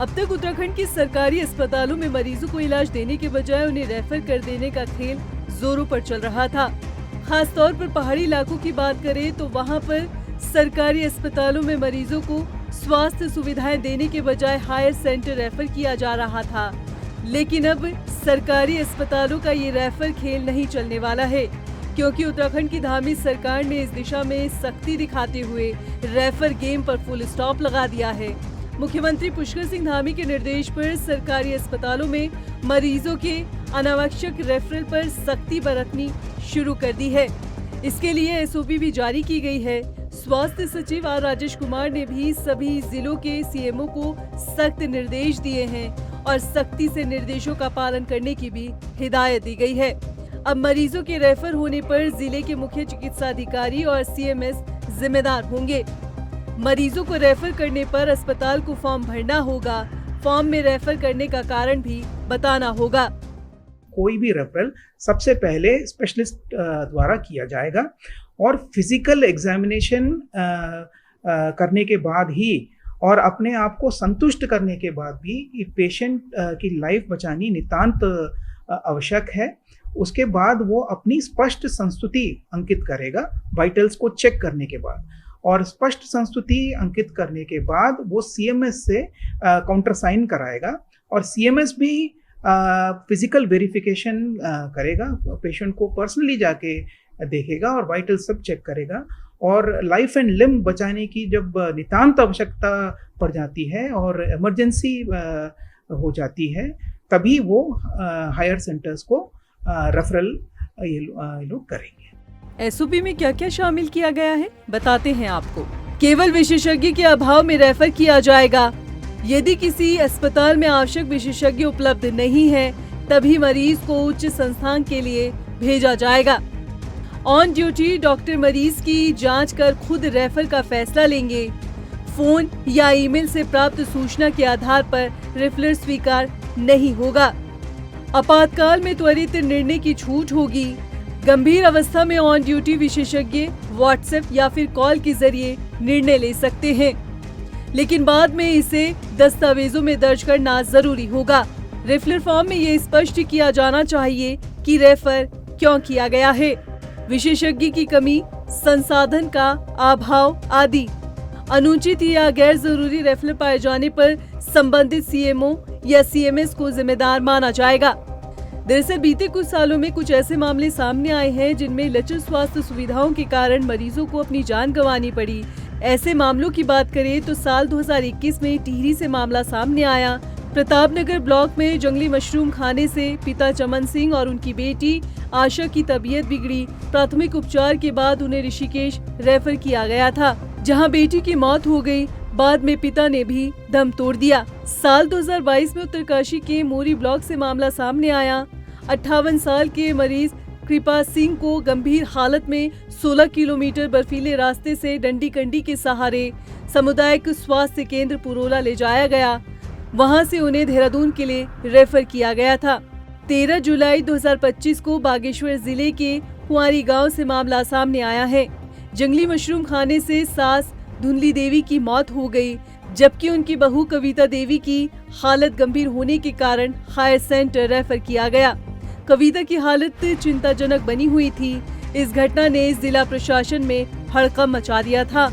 अब तक उत्तराखंड की सरकारी अस्पतालों में मरीजों को इलाज देने के बजाय उन्हें रेफर कर देने का खेल जोरों पर चल रहा था। खास तौर पर पहाड़ी इलाकों की बात करें तो वहां पर सरकारी अस्पतालों में मरीजों को स्वास्थ्य सुविधाएं देने के बजाय हायर सेंटर रेफर किया जा रहा था। लेकिन अब सरकारी अस्पतालों का ये रेफर खेल नहीं चलने वाला है, क्योंकि उत्तराखंड की धामी सरकार ने इस दिशा में सख्ती दिखाते हुए रेफर गेम पर फुल स्टॉप लगा दिया है। मुख्यमंत्री पुष्कर सिंह धामी के निर्देश पर सरकारी अस्पतालों में मरीजों के अनावश्यक रेफरल पर सख्ती बरतनी शुरू कर दी है। इसके लिए एसओपी भी जारी की गई है। स्वास्थ्य सचिव आर राजेश कुमार ने भी सभी जिलों के सीएमओ को सख्त निर्देश दिए हैं और सख्ती से निर्देशों का पालन करने की भी हिदायत दी गई है। अब मरीजों के रेफर होने पर जिले के मुख्य चिकित्सा अधिकारी और सीएमएस जिम्मेदार होंगे। मरीजों को रेफर करने पर अस्पताल को फॉर्म भरना होगा। फॉर्म में रेफर करने का कारण भी बताना होगा। कोई भी रेफरल सबसे पहले स्पेशलिस्ट द्वारा किया जाएगा और फिजिकल एग्जामिनेशन करने के बाद ही और अपने आप को संतुष्ट करने के बाद भी पेशेंट की लाइफ बचानी नितांत आवश्यक है। उसके बाद वो अपनी स्पष्ट संस्तुति अंकित करेगा वाइटल्स को चेक करने के बाद, और स्पष्ट संस्तुति अंकित करने के बाद वो सीएमएस से काउंटर साइन कराएगा और सीएमएस भी फिजिकल वेरिफिकेशन करेगा, पेशेंट को पर्सनली जाके देखेगा और वाइटल सब चेक करेगा। और लाइफ एंड लिम्ब बचाने की जब नितांत आवश्यकता पड़ जाती है और इमरजेंसी हो जाती है, तभी वो हायर सेंटर्स को रेफरल ये लोग करेंगे। एसओपी में क्या क्या शामिल किया गया है बताते हैं आपको। केवल विशेषज्ञ के अभाव में रेफर किया जाएगा। यदि किसी अस्पताल में आवश्यक विशेषज्ञ उपलब्ध नहीं है, तभी मरीज को उच्च संस्थान के लिए भेजा जाएगा। ऑन ड्यूटी डॉक्टर मरीज की जांच कर खुद रेफर का फैसला लेंगे। फोन या ईमेल से प्राप्त सूचना के आधार पर रेफरल स्वीकार नहीं होगा। आपातकाल में त्वरित निर्णय की छूट होगी। गंभीर अवस्था में ऑन ड्यूटी विशेषज्ञ व्हाट्सएप या फिर कॉल के जरिए निर्णय ले सकते हैं, लेकिन बाद में इसे दस्तावेजों में दर्ज करना जरूरी होगा। रेफरल फॉर्म में ये स्पष्ट किया जाना चाहिए कि रेफर क्यों किया गया है, विशेषज्ञ की कमी, संसाधन का अभाव आदि। अनुचित या गैर जरूरी रेफरल पाए जाने पर संबंधित सीएमओ या सीएमएस को जिम्मेदार माना जाएगा। दरअसल बीते कुछ सालों में कुछ ऐसे मामले सामने आए हैं जिनमें लचर स्वास्थ्य सुविधाओं के कारण मरीजों को अपनी जान गंवानी पड़ी। ऐसे मामलों की बात करें तो साल 2021 में टिहरी से मामला सामने आया। प्रतापनगर ब्लॉक में जंगली मशरूम खाने से पिता चमन सिंह और उनकी बेटी आशा की तबीयत बिगड़ी। प्राथमिक उपचार के बाद उन्हें ऋषिकेश रेफर किया गया था, जहां बेटी की मौत हो गई। बाद में पिता ने भी दम तोड़ दिया। साल 2022 में उत्तरकाशी के मोरी ब्लॉक से मामला सामने आया। 58 साल के मरीज कृपा सिंह को गंभीर हालत में 16 किलोमीटर बर्फीले रास्ते से डंडी कंडी के सहारे सामुदायिक स्वास्थ्य केंद्र पुरोला ले जाया गया। वहां से उन्हें देहरादून के लिए रेफर किया गया था। 13 जुलाई 2025 को बागेश्वर जिले के कुंवारी गांव से मामला सामने आया है। जंगली मशरूम खाने से सास धुंधली देवी की मौत हो गई, जबकि उनकी बहू कविता देवी की हालत गंभीर होने के कारण हायर सेंटर रेफर किया गया। कविता की हालत चिंताजनक बनी हुई थी। इस घटना ने जिला प्रशासन में हड़कंप मचा दिया था।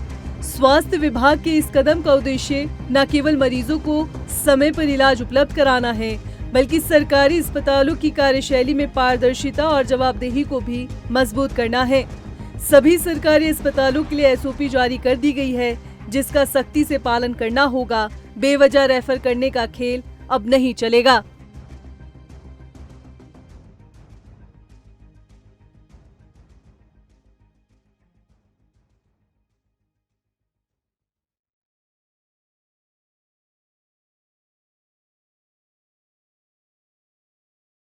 स्वास्थ्य विभाग के इस कदम का उद्देश्य न केवल मरीजों को समय पर इलाज उपलब्ध कराना है, बल्कि सरकारी अस्पतालों की कार्यशैली में पारदर्शिता और जवाबदेही को भी मजबूत करना है। सभी सरकारी अस्पतालों के लिए एसओपी जारी कर दी गई है, जिसका सख्ती से पालन करना होगा। बेवजह रेफर करने का खेल अब नहीं चलेगा।